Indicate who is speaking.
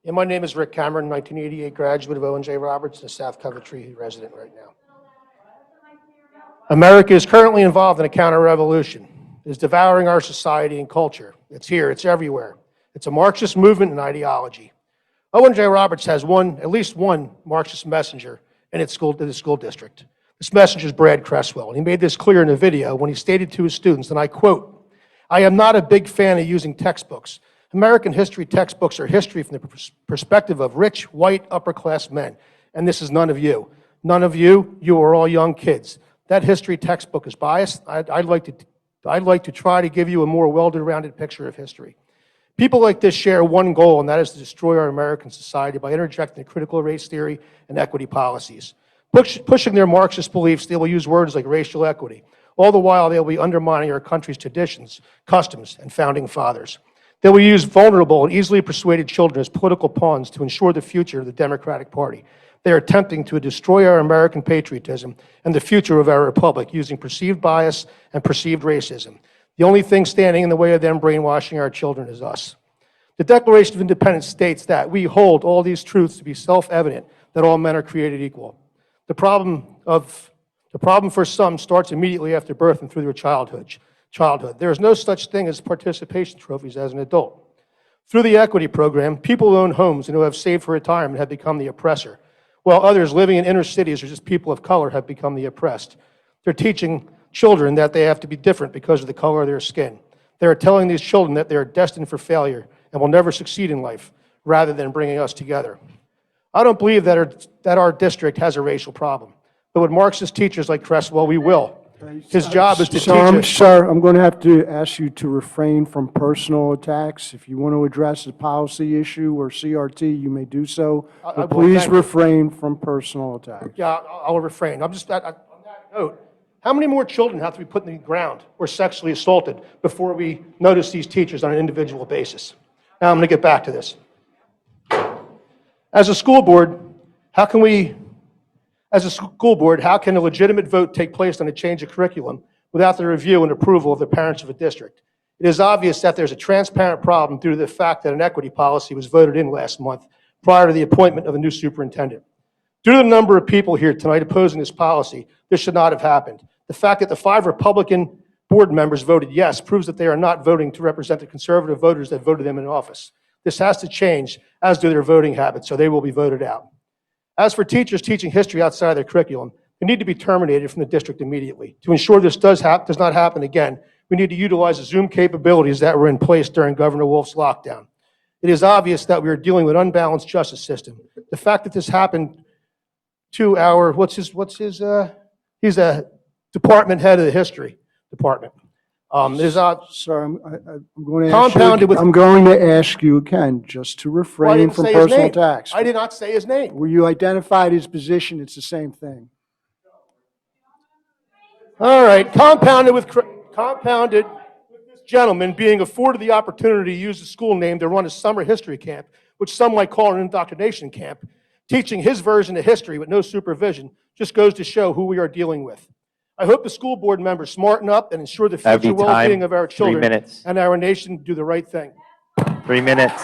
Speaker 1: Yeah, my name is Rick Cameron, 1988 graduate of Owen J. Roberts, and a South Coventry resident right now. America is currently involved in a counter-revolution. It is devouring our society and culture. It's here, it's everywhere. It's a Marxist movement and ideology. Owen J. Roberts has at least one Marxist messenger in his school district. This messenger is Brad Cresswell, and he made this clear in a video when he stated to his students, and I quote, "I am not a big fan of using textbooks. American history textbooks are history from the perspective of rich, white, upper-class men. And this is none of you. None of you. You are all young kids. That history textbook is biased. I'd like to try to give you a more well-rounded picture of history. People like this share one goal, and that is to destroy our American society by interjecting critical race theory and equity policies. Pushing their Marxist beliefs, they will use words like racial equity. All the while, they will be undermining our country's traditions, customs, and founding fathers. They will use vulnerable and easily persuaded children as political pawns to ensure the future of the Democratic Party. They are attempting to destroy our American patriotism and the future of our republic using perceived bias and perceived racism. The only thing standing in the way of them brainwashing our children is us. The Declaration of Independence states that we hold all these truths to be self-evident, that all men are created equal. The problem for some starts immediately after birth and through their childhood. There is no such thing as participation trophies as an adult. Through the equity program, people who own homes and who have saved for retirement have become the oppressor, while others living in inner cities or just people of color have become the oppressed. They're teaching children that they have to be different because of the color of their skin. They are telling these children that they are destined for failure and will never succeed in life, rather than bringing us together. I don't believe that our district has a racial problem, but with Marxist teachers like Cresswell, we will. His job is to teach us.
Speaker 2: Sir, I'm going to have to ask you to refrain from personal attacks. If you want to address a policy issue or CRT, you may do so, but please refrain from personal attacks.
Speaker 1: Yeah, I'll refrain. I'm just, on that note, how many more children have to be put in the ground or sexually assaulted before we notice these teachers on an individual basis? Now I'm going to get back to this. As a school board, how can a legitimate vote take place on a change of curriculum without the review and approval of the parents of a district? It is obvious that there's a transparent problem due to the fact that an equity policy was voted in last month prior to the appointment of a new superintendent. Due to the number of people here tonight opposing this policy, this should not have happened. The fact that the 5 Republican board members voted yes proves that they are not voting to represent the conservative voters that voted them in office. This has to change, as do their voting habits, so they will be voted out. As for teachers teaching history outside of their curriculum, they need to be terminated from the district immediately. To ensure this does not happen again, we need to utilize the Zoom capabilities that were in place during Governor Wolf's lockdown. It is obvious that we are dealing with an unbalanced justice system. The fact that this happened to our, he's a department head of the history department.
Speaker 2: Sir, I'm going to ask you again, just to refrain from personal attacks.
Speaker 1: I did not say his name.
Speaker 2: Where you identified his position, it's the same thing.
Speaker 1: All right, compounded with this gentleman being afforded the opportunity to use the school name to run a summer history camp, which some might call an indoctrination camp, teaching his version of history with no supervision, just goes to show who we are dealing with. I hope the school board members smarten up and ensure the future well-being of our children and our nation do the right thing.
Speaker 3: 3 minutes.